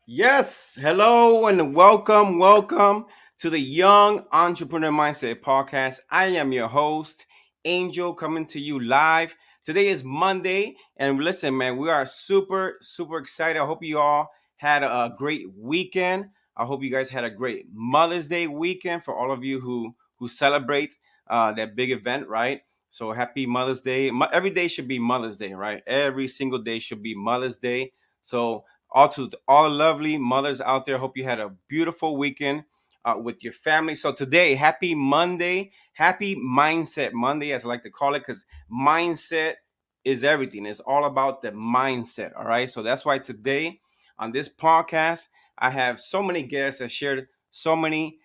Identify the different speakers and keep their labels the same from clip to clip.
Speaker 1: Yes, hello and welcome to the Young Entrepreneur Mindset Podcast. I am your host, Angel, coming to you live. Today is Monday, and listen, man, we are super excited. I hope you all had a great weekend. I hope you guys had a great Mother's Day weekend for all of you who celebrate that big event, right? So happy Mother's Day. Every day should be Mother's Day, right? Every single day should be Mother's Day. So all the lovely mothers out there, hope you had a beautiful weekend with your family. So today, happy Monday, happy Mindset Monday, as I like to call it, because mindset is everything. It's all about the mindset. All right. So that's why today on this podcast, I have so many guests that shared so many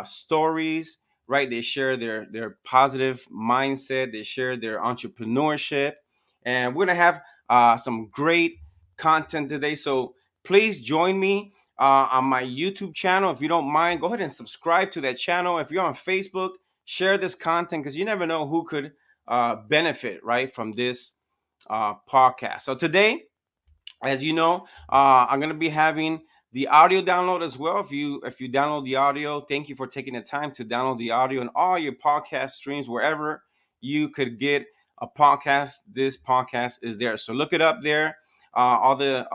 Speaker 1: stories. Right, they share their positive mindset. They share their entrepreneurship, and we're gonna have some great content today. So please join me on my YouTube channel. If you don't mind, go ahead and subscribe to that channel. If you're on Facebook, share this content because you never know who could benefit right from this podcast. So today, as you know, I'm going to be having the audio download as well. If you download the audio, thank you for taking the time to download the audio and all your podcast streams wherever you could get a podcast. This podcast is there, so look it up there. All the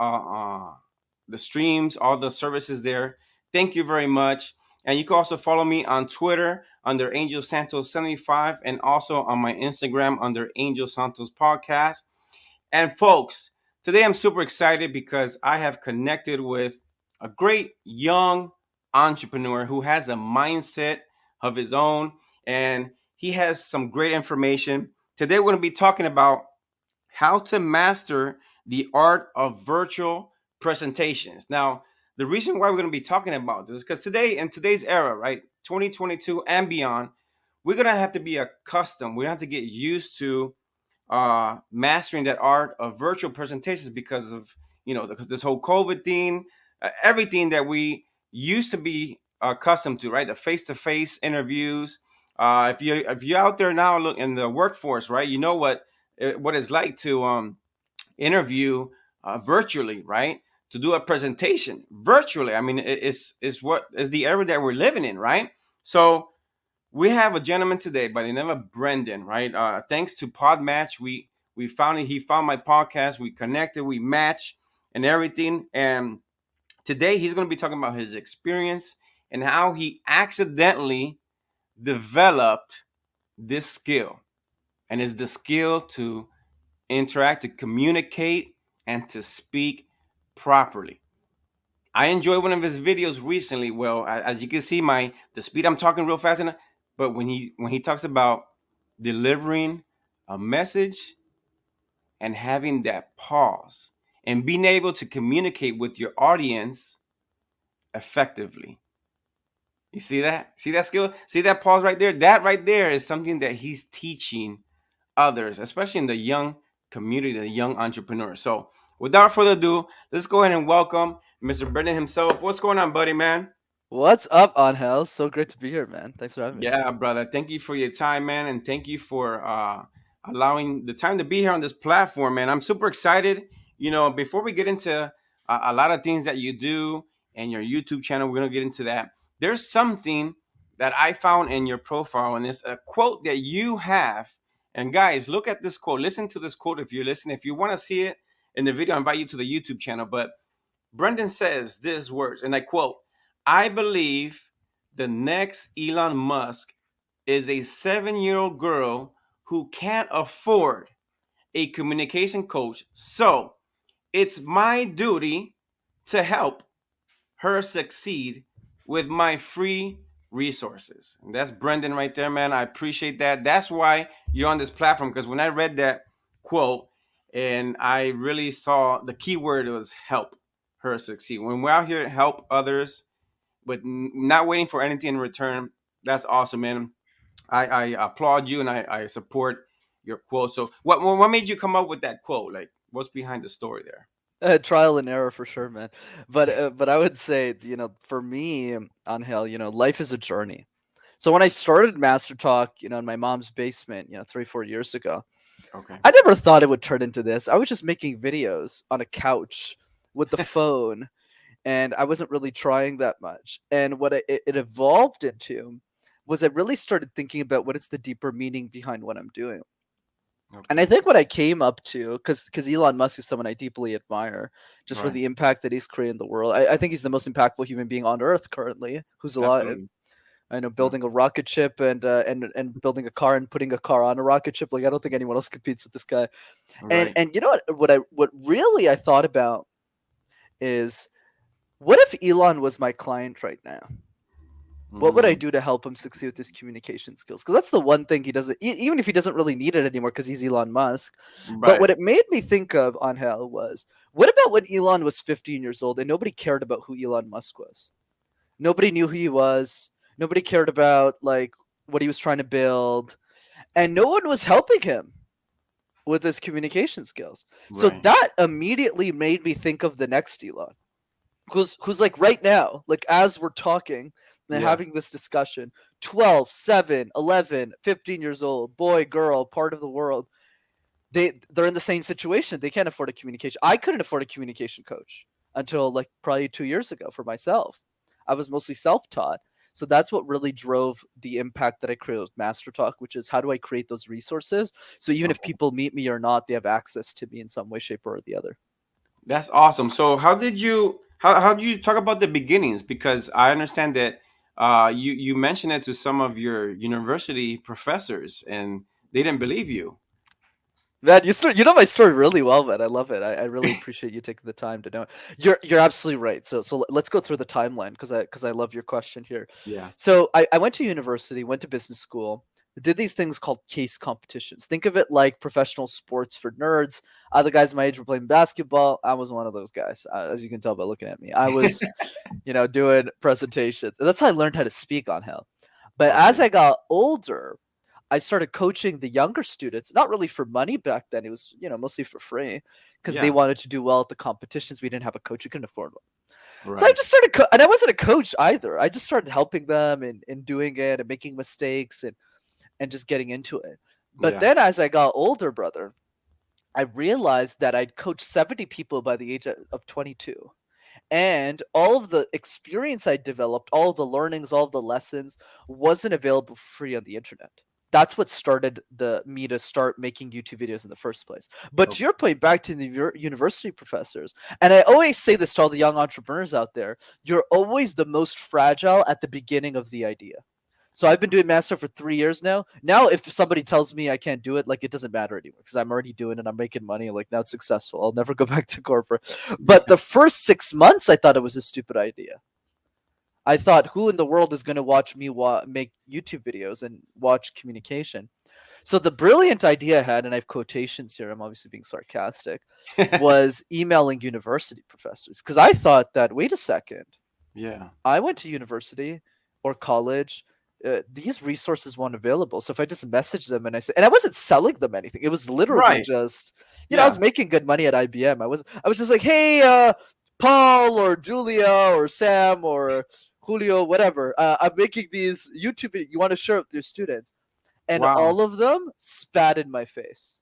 Speaker 1: streams, all the services there. Thank you very much. And you can also follow me on Twitter under Angel Santos 75 and also on my Instagram under Angel Santos Podcast. And folks, today I'm super excited because I have connected with a great young entrepreneur who has a mindset of his own and he has some great information. Today we're going to be talking about how to master the art of virtual presentations. Now, the reason why we're going to be talking about this is because today, in today's era, right, 2022 and beyond, we're going to have to be accustomed. We have to get used to mastering that art of virtual presentations because of this whole COVID thing, everything that we used to be accustomed to, right? The face-to-face interviews. If you're out there now, look in the workforce, right? You know what it's like to interview virtually, right? To do a presentation virtually. I mean, it's what is the era that we're living in, right? So we have a gentleman today by the name of Brenden, right? Thanks to Podmatch, we found it. He found my podcast. We connected, we matched, and everything. And today he's going to be talking about his experience and how he accidentally developed this skill, and it's the skill to interact, to communicate, and to speak properly. I enjoyed one of his videos recently. Well, as you can see, the speed I'm talking real fast, but when he talks about delivering a message and having that pause and being able to communicate with your audience effectively. You see that? See that skill? See that pause right there? That right there is something that he's teaching others, especially in the young community, the young entrepreneurs. So, without further ado, let's go ahead and welcome Mr. Brenden himself. What's going on, buddy, man?
Speaker 2: What's up, Angel? So great to be here, man. Thanks for having me.
Speaker 1: Yeah, brother. Thank you for your time, man, and thank you for allowing the time to be here on this platform, man. I'm super excited. Before we get into a lot of things that you do and your YouTube channel, we're gonna get into that. There's something that I found in your profile, and it's a quote that you have. And guys, look at this quote. Listen to this quote if you're listening. If you want to see it in the video, I invite you to the YouTube channel. But Brenden says these words, and I quote: I believe the next Elon Musk is a 7-year-old girl who can't afford a communication coach. So it's my duty to help her succeed with my free resources. And that's Brenden right there, man. I appreciate that. That's why you're on this platform, because when I read that quote and I really saw the key word, it was help her succeed. When we're out here to help others, but not waiting for anything in return, that's awesome, man. I applaud you and I support your quote. So what made you come up with that quote? Like, what's behind the story there?
Speaker 2: Trial and error for sure, man. But I would say, for me, Angel, life is a journey. So when I started MasterTalk, in my mom's basement, 3, 4 years ago,
Speaker 1: Okay.
Speaker 2: I never thought it would turn into this. I was just making videos on a couch with the phone, and I wasn't really trying that much. And what it evolved into was I really started thinking about what is the deeper meaning behind what I'm doing. And I
Speaker 1: Okay.
Speaker 2: think what I came up to, because Elon Musk is someone I deeply admire, just for
Speaker 1: Right.
Speaker 2: the impact that he's created in the world. I think he's the most impactful human being on Earth currently who's alive.
Speaker 1: Definitely.
Speaker 2: I know
Speaker 1: Yeah.
Speaker 2: building a rocket ship and building a car and putting a car on a rocket ship. Like I don't think anyone else competes with this guy.
Speaker 1: Right.
Speaker 2: And you know what really I thought about is, what if Elon was my client right now? What would I
Speaker 1: Mm,
Speaker 2: do to help him succeed with his communication skills? Because that's the one thing he doesn't, even if he doesn't really need it anymore because he's Elon Musk. But
Speaker 1: right.
Speaker 2: what it made me think of, Angel, was what about when Elon was 15 years old and nobody cared about who Elon Musk was? Nobody knew who he was. Nobody cared about like what he was trying to build, and no one was helping him with his communication skills. So
Speaker 1: Right.
Speaker 2: that immediately made me think of the next Elon, who's like right now, like as we're talking and
Speaker 1: Yeah.
Speaker 2: having this discussion, 12, 7, 11, 15 years old, boy, girl, part of the world. They're in the same situation. They can't afford a communication. I couldn't afford a communication coach until like probably 2 years ago for myself. I was mostly self-taught. So that's what really drove the impact that I created with MasterTalk, which is how do I create those resources so even if
Speaker 1: Okay.
Speaker 2: people meet me or not, they have access to me in some way, shape, or the other.
Speaker 1: That's awesome. So how do you talk about the beginnings? Because I understand that you mentioned it to some of your university professors and they didn't believe you.
Speaker 2: Man, you know my story really well, man. I love it. I really appreciate you taking the time to know it. You're absolutely right. So let's go through the timeline because I love your question here.
Speaker 1: Yeah.
Speaker 2: So I went to university, went to business school, did these things called case competitions. Think of it like professional sports for nerds. Other guys my age were playing basketball. I was one of those guys, as you can tell by looking at me. I was, doing presentations. And that's how I learned how to speak on Hell. But as
Speaker 1: Okay.
Speaker 2: I got older, I started coaching the younger students, not really for money back then. It was, mostly for free because they
Speaker 1: Yeah.
Speaker 2: wanted to do well at the competitions. We didn't have a coach. We couldn't afford one. So I
Speaker 1: Right.
Speaker 2: just started, and I wasn't a coach either. I just started helping them and doing it and making mistakes and just getting into it. But
Speaker 1: Yeah.
Speaker 2: then as I got older, brother, I realized that I'd coached 70 people by the age of 22. And all of the experience I developed, all of the learnings, all of the lessons wasn't available for free on the internet. That's what started the me to start making YouTube videos in the first place. But to
Speaker 1: Okay.
Speaker 2: your point, back to the university professors, and I always say this to all the young entrepreneurs out there: you're always the most fragile at the beginning of the idea. So I've been doing master for 3 years now. Now, if somebody tells me I can't do it, like it doesn't matter anymore because I'm already doing it. I'm making money. Like now it's successful. I'll never go back to corporate. But the first 6 months, I thought it was a stupid idea. I thought, who in the world is going to watch me make YouTube videos and watch communication? So the brilliant idea I had, and I have quotations here, I'm obviously being sarcastic, was emailing university professors. Because I thought that, wait a second,
Speaker 1: Yeah.
Speaker 2: I went to university or college. These resources weren't available. So if I just message them and I said, and I wasn't selling them anything, it was literally
Speaker 1: Right.
Speaker 2: just, I was
Speaker 1: Yeah.
Speaker 2: making good money at IBM. I was just like, hey, Paul or Julia or Sam or Julio, whatever. I'm making these YouTube videos. You want to share with your students, and
Speaker 1: Wow.
Speaker 2: all of them spat in my face.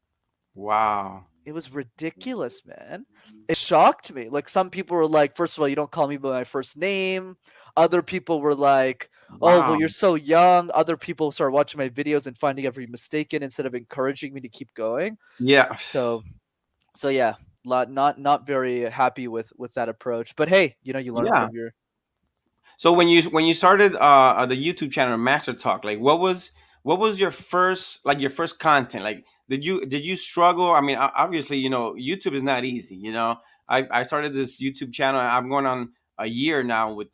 Speaker 1: Wow.
Speaker 2: It was ridiculous, man. It shocked me. Like some people were like, first of all, you don't call me by my first name. Other people were like, oh, well,
Speaker 1: Wow.
Speaker 2: you're so young. Other people started watching my videos and finding every mistake in instead of encouraging me to keep going.
Speaker 1: Yeah.
Speaker 2: So yeah, not very happy with that approach. But hey, you learn
Speaker 1: Yeah.
Speaker 2: from your.
Speaker 1: So when you started the YouTube channel Master Talk, like what was your first like your first content? Like did you struggle? I mean, obviously, YouTube is not easy, I started this YouTube channel. I'm going on a year now with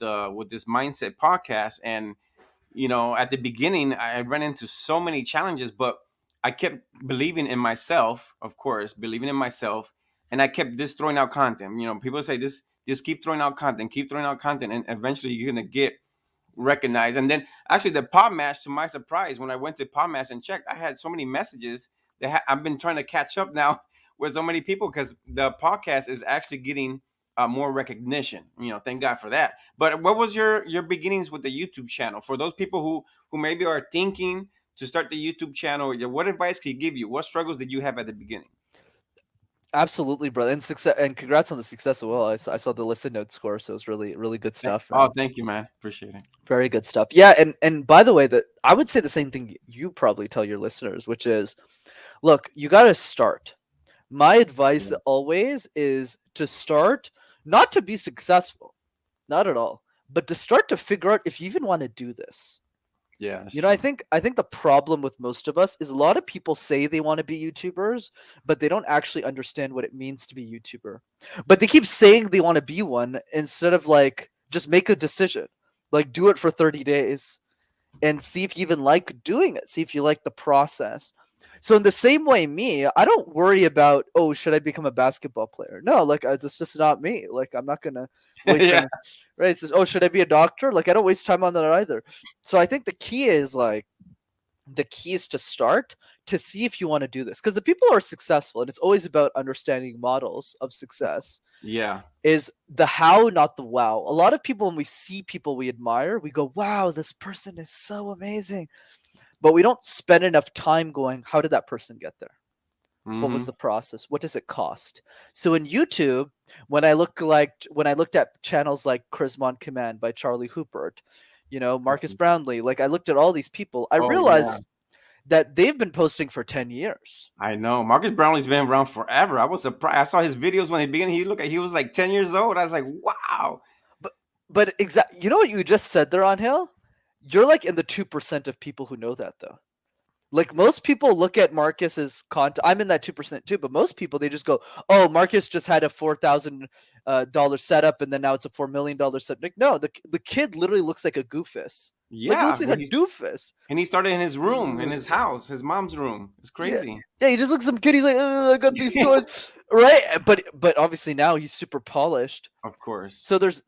Speaker 1: this mindset podcast, and at the beginning I ran into so many challenges, but I kept believing in myself, of course, believing in myself, and I kept just throwing out content. People say this, just keep throwing out content, keep throwing out content, and eventually you're gonna get recognized. And then actually the Podmatch, to my surprise, when I went to Podmatch and checked, I had so many messages that I've been trying to catch up now with so many people because the podcast is actually getting more recognition. Thank God for that. But what was your beginnings with the YouTube channel for those people who maybe are thinking to start the YouTube channel? What advice can you give you? What struggles did you have at the beginning?
Speaker 2: Absolutely, brother, and success, and congrats on the success as well. I saw the listen note score, so it's really really good stuff,
Speaker 1: Oh,
Speaker 2: man.
Speaker 1: thank you, man. Appreciate it.
Speaker 2: Very good stuff. Yeah, and by the way, that I would say the same thing you probably tell your listeners, which is, look, you got to start. My advice
Speaker 1: Yeah,
Speaker 2: always is to start, not to be successful, not at all, but to start to figure out if you even want to do this.
Speaker 1: yeah, that's
Speaker 2: You know, I
Speaker 1: true.
Speaker 2: think I think the problem with most of us is a lot of people say they want to be YouTubers, but they don't actually understand what it means to be YouTuber. But they keep saying they want to be one instead of like just make a decision. Like do it for 30 days and see if you even like doing it. See if you like the process. So in the same way, me, I don't worry about, oh, should I become a basketball player? No, like it's just not me. Like I'm not gonna waste
Speaker 1: Yeah,
Speaker 2: my right. It's just, oh, should I be a doctor? Like I don't waste time on that either. So I think the key is like the key is to start to see if you want to do this because the people who are successful, and it's always about understanding models of success,
Speaker 1: yeah,
Speaker 2: is the how, not the wow. A lot of people, when we see people we admire, we go, wow, this person is so amazing. But we don't spend enough time going, how did that person get there? What was
Speaker 1: mm-hmm.
Speaker 2: the process? What does it cost? So in YouTube, when I looked at channels like Charisma on Command by Charlie Houpert, Marcus Brownlee, like I looked at all these people, I
Speaker 1: Oh yeah,
Speaker 2: realized that they've been posting for 10 years.
Speaker 1: I know. Marcus Brownlee's been around forever. I was surprised. I saw his videos when he began. He was like 10 years old. I was like, wow.
Speaker 2: But you know what you just said there, on Hill? You're like in the 2% of people who know that though. Like most people look at Marcus's content. I'm in that 2% too, but most people they just go, "Oh, Marcus just had a $4,000 setup, and then now it's a $4 million setup." Like, no, the kid literally looks like a goofus. Like he
Speaker 1: Yeah,
Speaker 2: looks like a doofus.
Speaker 1: and he started in his room, in his
Speaker 2: Ugh.
Speaker 1: house, his mom's room. It's
Speaker 2: Yeah,
Speaker 1: crazy.
Speaker 2: yeah. He just looks some kid. He's like, "Ugh, I got these toys, right?" But obviously now he's super polished.
Speaker 1: Of course.
Speaker 2: So there's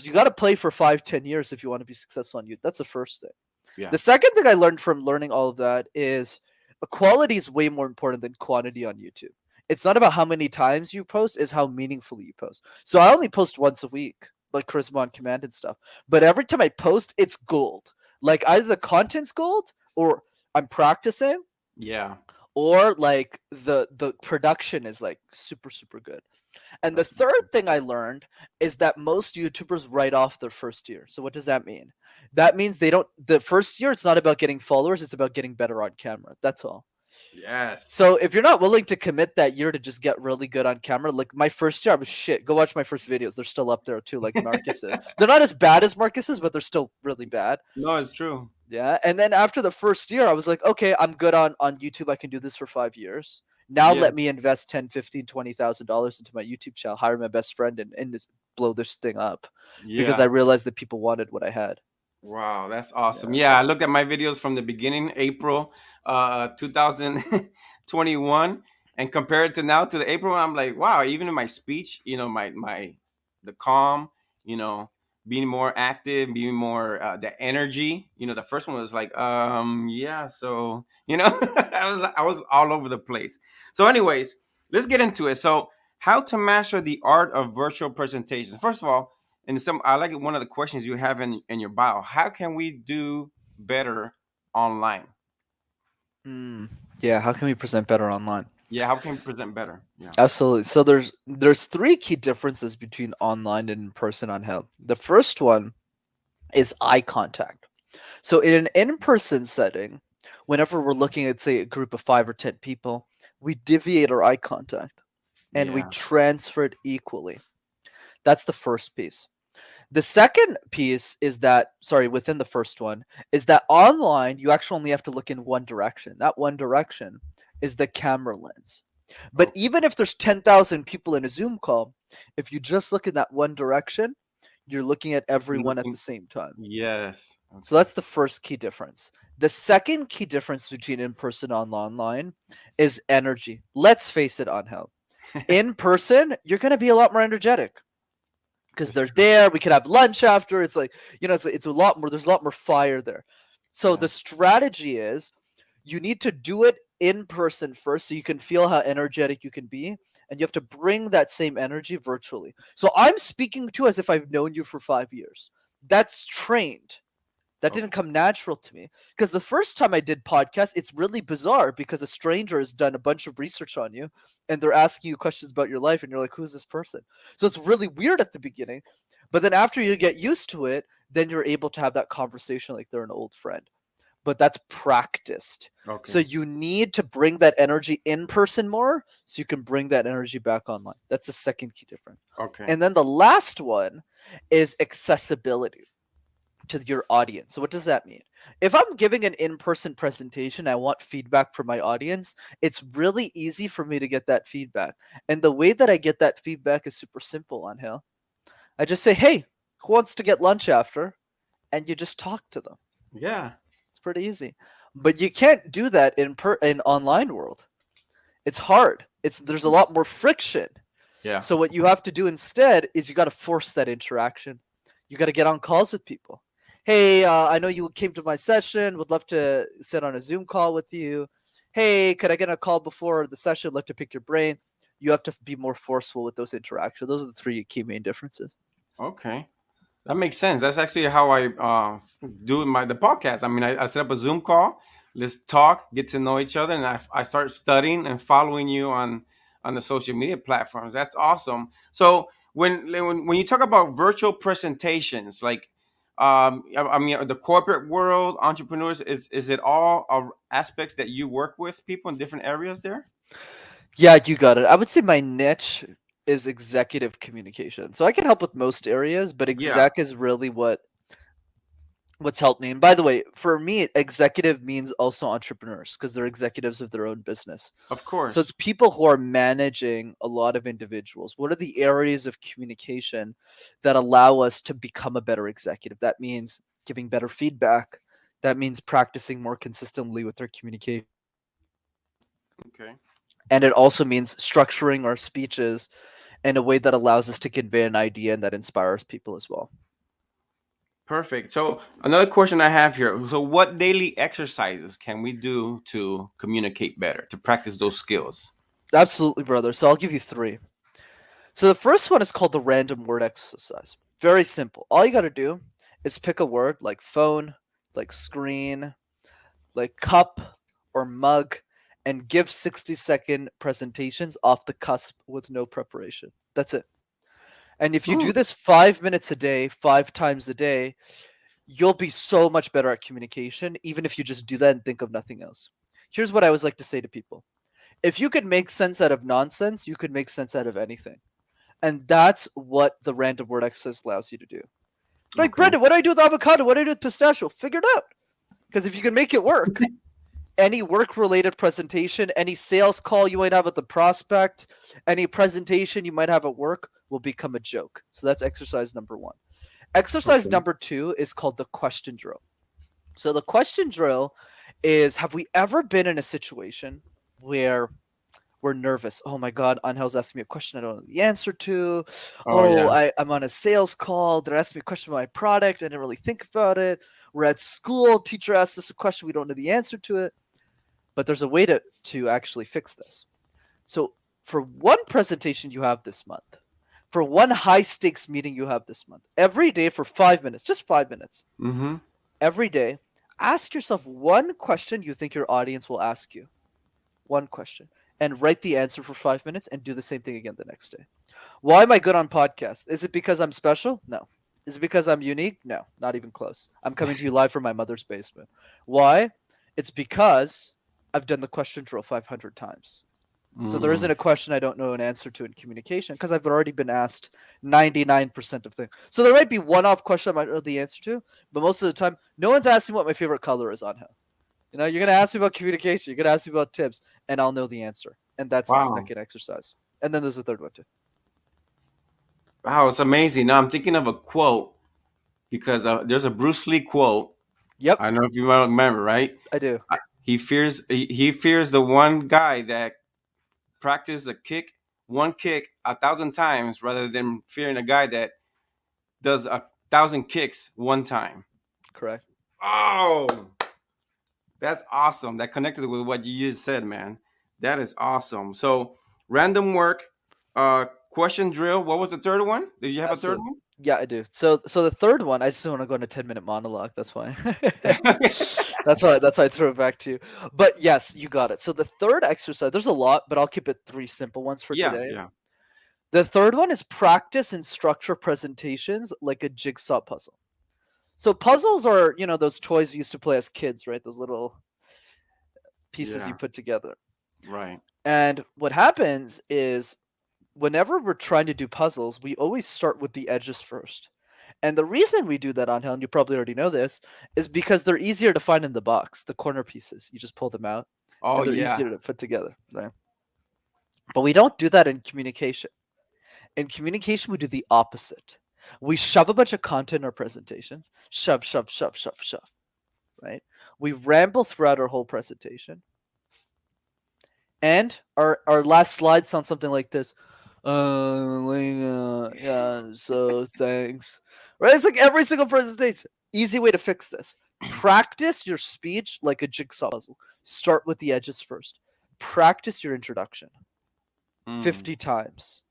Speaker 2: you got to play for 5-10 years if you want to be successful on YouTube. That's the first thing.
Speaker 1: Yeah.
Speaker 2: The second thing I learned from learning all of that is quality is way more important than quantity on YouTube. It's not about how many times you post, it's how meaningfully you post. So I only post once a week, like Charisma on Command and stuff. But every time I post, it's gold. Like either the content's gold or I'm practicing
Speaker 1: Yeah.
Speaker 2: or like the production is like super super good. And the
Speaker 1: That's
Speaker 2: third thing I learned is that most YouTubers write off their first year. So what does that mean? That means they don't the first year it's not about getting followers, it's about getting better on camera. That's all.
Speaker 1: yes.
Speaker 2: So if you're not willing to commit that year to just get really good on camera, like my first year I was shit. Go watch my first videos. They're still up there too, like Marcus's. They're not as bad as Marcus's, but they're still really bad.
Speaker 1: No, it's true.
Speaker 2: Yeah. And then after the first year, I was like, okay, I'm good on YouTube. I can do this for 5 years. Now
Speaker 1: Yeah.
Speaker 2: let me invest 10, 15, $20,000 into my YouTube channel, hire my best friend and just blow this thing up because I
Speaker 1: Yeah.
Speaker 2: realized that people wanted what I had.
Speaker 1: Wow, that's awesome.
Speaker 2: Yeah.
Speaker 1: Yeah, I looked at my videos from the beginning, April 2021, and compared to now to the April, I'm like, wow, even in my speech, my the calm, you know, being more active, being more the energy. The first one was like, yeah, so I was all over the place. So, anyways, let's get into it. So, how to master the art of virtual presentations. First of all, and I like one of the questions you have in your bio. How can we do better online?
Speaker 2: Mm. Yeah. How can we present better online?
Speaker 1: Yeah, how can we present better? Yeah.
Speaker 2: Absolutely. So there's three key differences between online and in person on Help. The first one is eye contact. So in an in-person setting, whenever we're looking at say a group of 5 or 10 people, we deviate our eye contact and we
Speaker 1: Yeah.
Speaker 2: transfer it equally. That's the first piece. The second piece is that, sorry, within the first one, is that online you actually only have to look in one direction. That one direction is the camera lens. But
Speaker 1: Okay.
Speaker 2: even if there's 10,000 people in a Zoom call, if you just look in that one direction, you're looking at everyone at
Speaker 1: Looking.
Speaker 2: the same time.
Speaker 1: Yes.
Speaker 2: So that's the first key difference. The second key difference between in person and online is energy. Let's face it, Angel.
Speaker 1: Okay.
Speaker 2: In person, you're going to be a lot more energetic because
Speaker 1: That's
Speaker 2: they're
Speaker 1: true.
Speaker 2: there. We could have lunch after. It's like, it's a lot more, there's a lot more fire there. So
Speaker 1: Yeah.
Speaker 2: the strategy is you need to do it in person first so you can feel how energetic you can be. And you have to bring that same energy virtually. So I'm speaking to as if I've known you for 5 years. That's trained. That
Speaker 1: Okay.
Speaker 2: didn't come natural to me. Because the first time I did podcasts, it's really bizarre because a stranger has done a bunch of research on you and they're asking you questions about your life and you're like, who's this person? So it's really weird at the beginning. But then after you get used to it, then you're able to have that conversation like they're an old friend. But that's practiced. So
Speaker 1: Okay.
Speaker 2: you need to bring that energy in person more so you can bring that energy back online. That's the second key difference.
Speaker 1: Okay.
Speaker 2: And then the last one is accessibility to your audience. So what does that mean? If I'm giving an in-person presentation, I want feedback from my audience, it's really easy for me to get that feedback. And the way that I get that feedback is super simple on Hill. I just say, "Hey, who wants to get lunch after?" And you just talk to them.
Speaker 1: Yeah.
Speaker 2: It's pretty easy. But you can't do that in online world. It's hard. There's a lot more friction.
Speaker 1: Yeah.
Speaker 2: So what you have to do instead is you got to force that interaction. You got to get on calls with people. Hey, I know you came to my session. Would love to sit on a Zoom call with you. Hey, could I get a call before the session? Love to pick your brain. You have to be more forceful with those interactions. Those are the three key main differences.
Speaker 1: Okay. That makes sense. That's actually how I do the podcast. I mean, I set up a Zoom call. Let's talk, get to know each other, and I start studying and following you on the social media platforms. That's awesome. So when you talk about virtual presentations, like I mean, the corporate world, entrepreneurs, is it all aspects that you work with people in different areas there?
Speaker 2: Yeah, you got it. I would say my niche is executive communication. So I can help with most areas, but
Speaker 1: Yeah,
Speaker 2: exec is really what's helped me. And by the way, for me, executive means also entrepreneurs because they're executives of their own business.
Speaker 1: of
Speaker 2: So it's
Speaker 1: course.
Speaker 2: people who are managing a lot of individuals. What are the areas of communication that allow us to become a better executive? That means giving better feedback. That means practicing more consistently with our communication.
Speaker 1: Okay.
Speaker 2: And it also means structuring our speeches in a way that allows us to convey an idea and that inspires people as well.
Speaker 1: Perfect. So another question I have here. So what daily exercises can we do to communicate better, to practice those skills?
Speaker 2: Absolutely, brother. So I'll give you three. So the first one is called the random word exercise. Very simple. All you got to do is pick a word like phone, like screen, like cup or mug, and give 60-second presentations off the cusp with no preparation. That's it. And if you do
Speaker 1: Mm,
Speaker 2: this 5 minutes a day, 5 times a day, you'll be so much better at communication, even if you just do that and think of nothing else. Here's what I always like to say to people: if you could make sense out of nonsense, you could make sense out of anything. And that's what the random word exercise allows you to do. Like,
Speaker 1: okay.
Speaker 2: Brenden, what do I do with avocado? What do I do with pistachio? Figure it out. Because if you can make it work, any work related presentation, any sales call you might have with the prospect, any presentation you might have at work will become a joke. So that's exercise number one. Exercise
Speaker 1: Okay.
Speaker 2: number two is called the question drill. So the question drill is: have we ever been in a situation where we're nervous? Oh my God, Angel's asking me a question I don't know the answer to.
Speaker 1: Oh
Speaker 2: Oh,
Speaker 1: yeah.
Speaker 2: I'm on a sales call. They're asking me a question about my product. I didn't really think about it. We're at school. Teacher asked us a question. We don't know the answer to it. But there's a way to actually fix this. So for one presentation you have this month, for one high stakes meeting you have this month, every day for 5 minutes, just 5 minutes,
Speaker 1: Mm-hmm.
Speaker 2: every day, ask yourself one question you think your audience will ask you. One question. And write the answer for 5 minutes and do the same thing again the next day. Why am I good on podcasts? Is it because I'm special? No. Is it because I'm unique? No, not even close. I'm coming to you live from my mother's basement. Why? It's because I've done the question drill 500 times. So there
Speaker 1: Mm.
Speaker 2: isn't a question I don't know an answer to in communication because I've already been asked 99% of things. So there might be one off question I might know the answer to, but most of the time, no one's asking what my favorite color is on hell. You're gonna ask me about communication, you're gonna ask me about tips, and I'll know the answer. And that's the
Speaker 1: Wow.
Speaker 2: second exercise. And then there's the third one too.
Speaker 1: Wow, it's amazing. Now I'm thinking of a quote because there's a Bruce Lee quote.
Speaker 2: Yep,
Speaker 1: I don't know if you remember, right?
Speaker 2: I do.
Speaker 1: He fears the one guy that practiced a kick, one kick 1,000 times rather than fearing a guy that does 1,000 kicks one time.
Speaker 2: Correct.
Speaker 1: Oh, that's awesome. That connected with what you just said, man. That is awesome. So, random work, question drill. What was the third one? Did you have a third
Speaker 2: Absolutely. Yeah, I do. So the third one, I just want to go on a 10-minute monologue. That's why.
Speaker 1: one?
Speaker 2: That's why I threw it back to you. But yes, you got it. So the third exercise, there's a lot, but I'll keep it three simple ones for
Speaker 1: Yeah,
Speaker 2: today.
Speaker 1: yeah,
Speaker 2: The third one is practice and structure presentations like a jigsaw puzzle. So puzzles are, those toys we used to play as kids, right? Those little pieces you
Speaker 1: yeah.
Speaker 2: put together.
Speaker 1: Right.
Speaker 2: And what happens is whenever we're trying to do puzzles, we always start with the edges first. And the reason we do that on Hill, and you probably already know this, is because they're easier to find in the box, the corner pieces. You just pull them out
Speaker 1: Oh,
Speaker 2: and they're
Speaker 1: yeah.
Speaker 2: easier to put together. Right? But we don't do that in communication. In communication, we do the opposite. We shove a bunch of content in our presentations, shove, shove, shove, shove, shove, right? We ramble throughout our whole presentation. And our last slide sounds something like this. Yeah, so thanks. Right? It's like every single presentation. Easy way to fix this. Practice your speech like a jigsaw puzzle. Start with the edges first. Practice your introduction
Speaker 1: Mm,
Speaker 2: 50 times.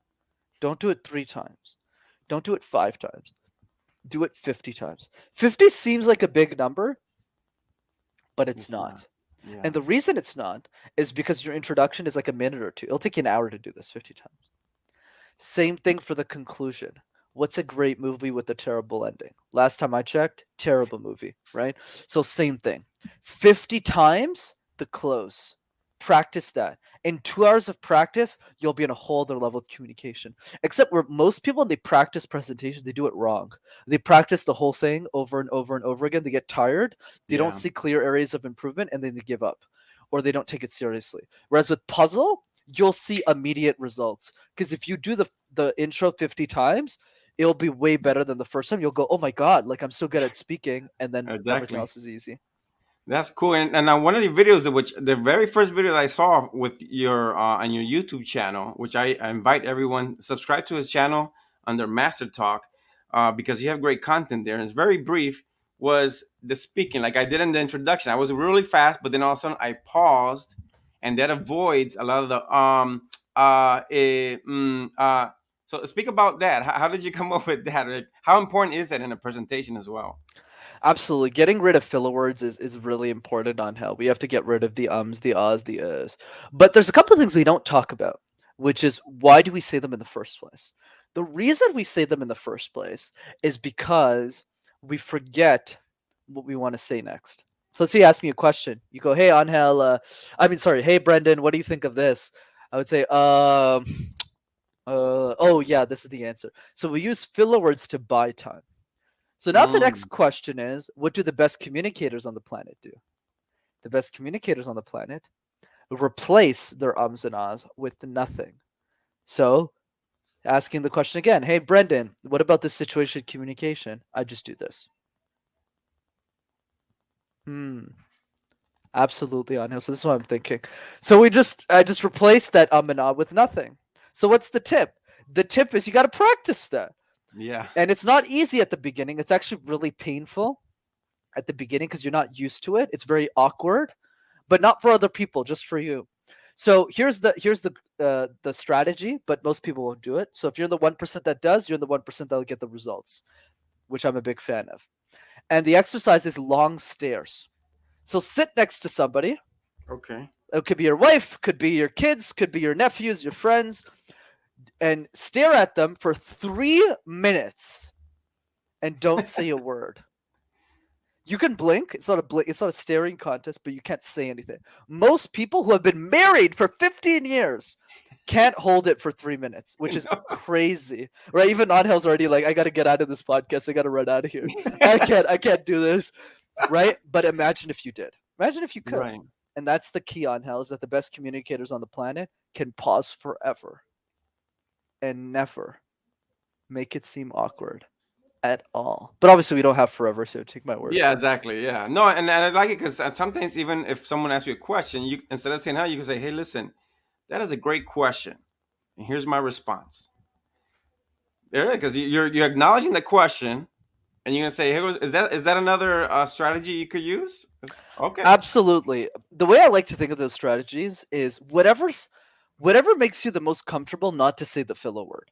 Speaker 2: Don't do it 3 times. Don't do it 5 times. Do it 50 times. 50 seems like a big number, but it's
Speaker 1: it's not.
Speaker 2: not.
Speaker 1: Yeah.
Speaker 2: And the reason it's not is because your introduction is like a minute or two. It'll take you an hour to do this 50 times. Same thing for the conclusion. What's a great movie with a terrible ending? Last time I checked, terrible movie, right? So same thing. 50 times the close. Practice that. In 2 hours of practice, you'll be in a whole other level of communication. Except where most people, when they practice presentations, they do it wrong. They practice the whole thing over and over and over again. They get tired. They don't
Speaker 1: Yeah.
Speaker 2: see clear areas of improvement, and then they give up, or they don't take it seriously. Whereas with puzzle, you'll see immediate results. Because if you do the intro 50 times, it'll be way better than the first time. You'll go, oh my God, like I'm so good at speaking. And then everything
Speaker 1: Exactly.
Speaker 2: else is easy.
Speaker 1: That's cool. And now one of the videos that which the very first video that I saw with your on your YouTube channel, which I invite everyone subscribe to his channel under MasterTalk, because you have great content there and it's very brief. Was the speaking like I did in the introduction? I was really fast, but then all of a sudden I paused, and that avoids a lot of the So speak about that. How did you come up with that? Like, how important is that in a presentation as well?
Speaker 2: Absolutely. Getting rid of filler words is really important on how we have to get rid of the ums, the ahs, the uhs. But there's a couple of things we don't talk about, which is why do we say them in the first place? The reason we say them in the first place is because we forget what we want to say next. So let's say you ask me a question. You go, hey, Angel, hey, Brenden, what do you think of this? I would say, oh, yeah, this is the answer. So we use filler words to buy time. So now the next
Speaker 1: Mm,
Speaker 2: question is, what do the best communicators on the planet do? The best communicators on the planet replace their ums and ahs with nothing. So asking the question again, hey, Brenden, what about this situation communication? I just do this. Absolutely, Anil. So this is what I'm thinking. So I just replaced that and ah with nothing. So what's the tip? The tip is you got to practice that.
Speaker 1: yeah.
Speaker 2: And it's not easy at the beginning. It's actually really painful at the beginning because you're not used to it. It's very awkward, but not for other people, just for you. So here's the strategy, but most people won't do it. So if you're the 1% that does, you're the 1% that'll get the results, which I'm a big fan of. And the exercise is long stares. So sit next to somebody.
Speaker 1: Okay.
Speaker 2: It could be your wife, could be your kids, could be your nephews, your friends, and stare at them for 3 minutes and don't say a word. You can blink. It's not a blink. It's not a staring contest, but you can't say anything. Most people who have been married for 15 years can't hold it for 3 minutes, which is crazy. Right? Even Angel's already like, I got to get out of this podcast. I got to run out of here. I can't do this. Right? But imagine if you did. Imagine if you could.
Speaker 1: Right.
Speaker 2: And that's the key on Hell is that the best communicators on the planet can pause forever and never make it seem awkward at all. But obviously, we don't have forever, so take my word
Speaker 1: Yeah,
Speaker 2: for it.
Speaker 1: exactly. Yeah. No, and I like it because sometimes even if someone asks you a question, you instead of saying how, you can say, "Hey, listen, that is a great question, and here's my response." There, because you're acknowledging the question, and you're gonna say, "Hey, is that another strategy you could use?" Okay.
Speaker 2: Absolutely. The way I like to think of those strategies is whatever makes you the most comfortable not to say the filler word.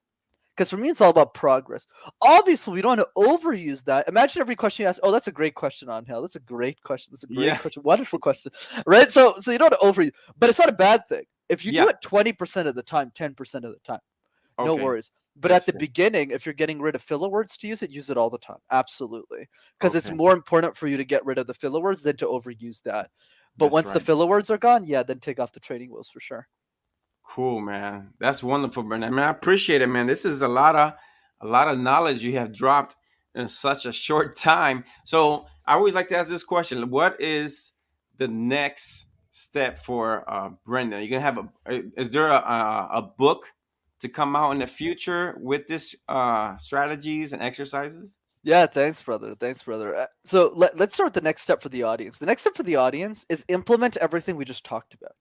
Speaker 2: Because for me, it's all about progress. Obviously, we don't want to overuse that. Imagine every question you ask. Oh, that's a great question, Angel. That's a great question. That's a great
Speaker 1: Yeah.
Speaker 2: question. Wonderful question. Right? So you don't want to overuse, but it's not a bad thing. If you do
Speaker 1: Yeah.
Speaker 2: it 20% of the time, 10% of the time, no
Speaker 1: Okay.
Speaker 2: worries. But
Speaker 1: That's
Speaker 2: at the
Speaker 1: fair.
Speaker 2: beginning, if you're getting rid of filler words to use it all the time. Absolutely. Because it's
Speaker 1: Okay.
Speaker 2: more important for you to get rid of the filler words than to overuse that. But
Speaker 1: That's
Speaker 2: once the
Speaker 1: right.
Speaker 2: filler words are gone, yeah, then take off the training wheels for sure.
Speaker 1: Cool, man. That's wonderful, Brenden. I mean, I appreciate it, man. This is a lot of knowledge you have dropped in such a short time. So I always like to ask this question: what is the next step for Brenden? Are you gonna have is there a book to come out in the future with this strategies and exercises?
Speaker 2: Yeah, thanks, brother. Thanks, brother. So let's start with the next step for the audience. The next step for the audience is implement everything we just talked about.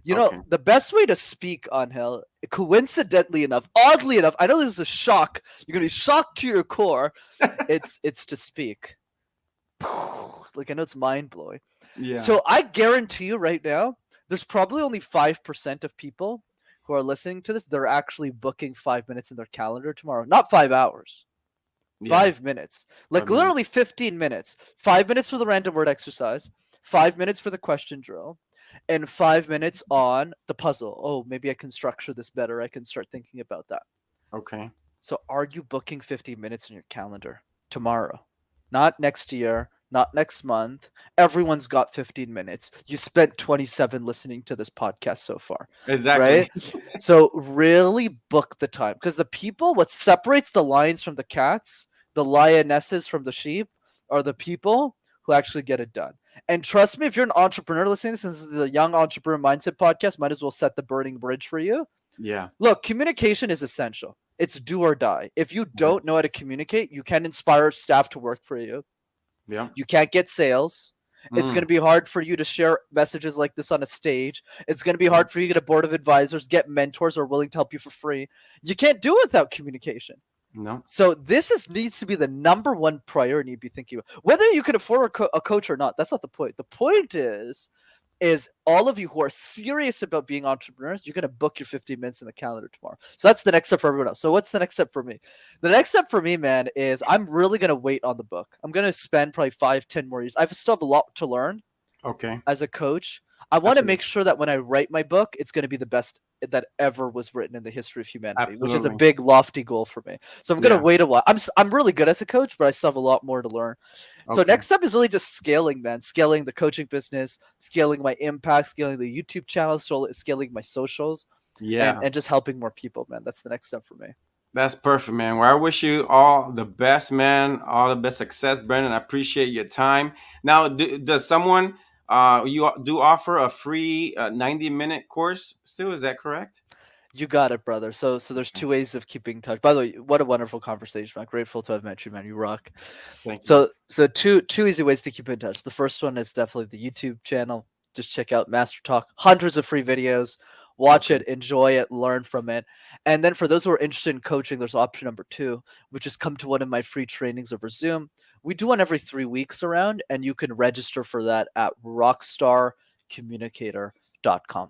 Speaker 2: You know,
Speaker 1: Okay.
Speaker 2: the best way to speak on hell, coincidentally enough, oddly enough, I know this is a shock. You're gonna be shocked to your core. It's to speak. Like I know it's mind blowing.
Speaker 1: Yeah.
Speaker 2: So I guarantee you right now, there's probably only 5% of people who are listening to this. They're actually booking 5 minutes in their calendar tomorrow, not 5 hours.
Speaker 1: Yeah.
Speaker 2: 5 minutes. Like
Speaker 1: 5 minutes.
Speaker 2: literally 15 minutes. 5 minutes for the random word exercise, 5 minutes for the question drill, and 5 minutes on the puzzle. Oh, maybe I can structure this better. I can start thinking about that.
Speaker 1: Okay.
Speaker 2: So, are you booking 50 minutes in your calendar tomorrow? Not next year, not next month. Everyone's got 15 minutes. You spent 27 listening to this podcast so far,
Speaker 1: Exactly.
Speaker 2: right? So, really book the time because the people, what separates the lions from the cats, the lionesses from the sheep, are the people who actually get it done. And trust me, if you're an entrepreneur listening, since this is the Young Entrepreneur Mindset podcast, might as well set the burning bridge for you.
Speaker 1: Yeah.
Speaker 2: Look, communication is essential. It's do or die. If you
Speaker 1: Yeah.
Speaker 2: don't know how to communicate, you can't inspire staff to work for you.
Speaker 1: Yeah.
Speaker 2: You can't get sales. It's going
Speaker 1: Mm.
Speaker 2: to be hard for you to share messages like this on a stage. It's going to be
Speaker 1: Yeah.
Speaker 2: hard for you to get a board of advisors, get mentors who are willing to help you for free. You can't do it without communication.
Speaker 1: No.
Speaker 2: So this needs to be the number one priority you'd be thinking about. Whether you can afford a coach or not, that's not the point. The point is all of you who are serious about being entrepreneurs, you're going to book your 15 minutes in the calendar tomorrow. So that's the next step for everyone else. So what's the next step for me? The next step for me, man, is I'm really going to wait on the book. I'm going to spend probably 5, 10 more years. I still have a lot to learn
Speaker 1: Okay.
Speaker 2: as a coach. I want to
Speaker 1: Absolutely.
Speaker 2: make sure that when I write my book, it's going to be the best that ever was written in the history of humanity, which is a
Speaker 1: Absolutely.
Speaker 2: big, lofty goal for me. So I'm going to
Speaker 1: Yeah.
Speaker 2: wait a while. I'm really good as a coach, but I still have a lot more to learn. So
Speaker 1: Okay.
Speaker 2: next step is really just scaling, man. Scaling the coaching business, scaling my impact, scaling the YouTube channel, scaling my socials,
Speaker 1: Yeah.
Speaker 2: and just helping more people, man. That's the next step for me.
Speaker 1: That's perfect, man. Well, I wish you all the best, man. All the best success, Brenden. I appreciate your time. Now, does someone you do offer a free 90-minute course still? Is that correct?
Speaker 2: You got it, brother. So there's
Speaker 1: Okay.
Speaker 2: two ways of keeping in touch. By the way, what a wonderful conversation. I'm grateful to have met you, man. You rock.
Speaker 1: Thank you.
Speaker 2: So two easy ways to keep in touch. The first one is definitely the YouTube channel. Just check out Master Talk. Hundreds of free videos. Watch
Speaker 1: Okay.
Speaker 2: it, enjoy it, learn from it. And then for those who are interested in coaching, there's option number two, which is come to one of my free trainings over Zoom. We do one every 3 weeks around, and you can register for that at rockstarcommunicator.com.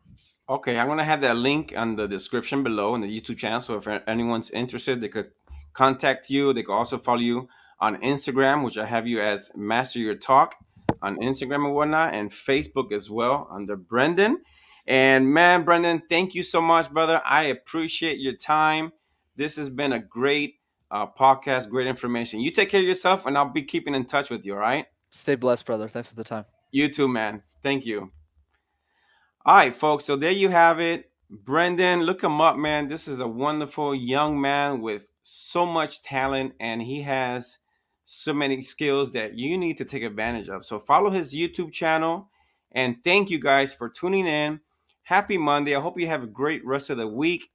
Speaker 1: Okay, I'm gonna have that link on the description below in the YouTube channel. So if anyone's interested, they could contact you. They could also follow you on Instagram, which I have you as Master Your Talk on Instagram and whatnot, and Facebook as well under Brenden. And man, Brenden, thank you so much, brother. I appreciate your time. This has been a great podcast, great information. You take care of yourself, and I'll be keeping in touch with you. All right?
Speaker 2: Stay blessed, brother. Thanks for the time.
Speaker 1: You too, man. Thank you. All right, folks. So there you have it. Brenden, look him up, man. This is a wonderful young man with so much talent, and he has so many skills that you need to take advantage of. So follow his YouTube channel, and thank you guys for tuning in. Happy Monday. I hope you have a great rest of the week.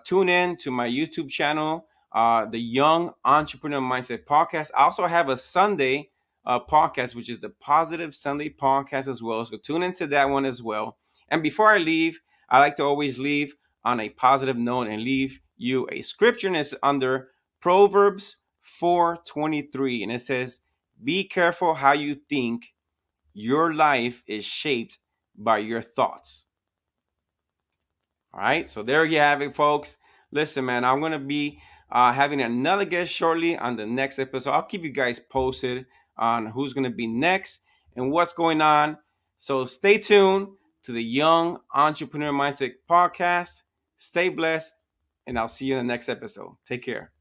Speaker 1: Tune in to my YouTube channel, the Young Entrepreneur Mindset Podcast. I also have a Sunday podcast, which is the Positive Sunday Podcast as well. So tune into that one as well. And before I leave, I like to always leave on a positive note and leave you a scripture, and it's under Proverbs 4:23, and it says, "Be careful how you think. Your life is shaped by your thoughts." All right. So there you have it, folks. Listen, man, I'm going to be having another guest shortly on the next episode. I'll keep you guys posted on who's going to be next and what's going on. So stay tuned to the Young Entrepreneur Mindset podcast. Stay blessed, and I'll see you in the next episode. Take care.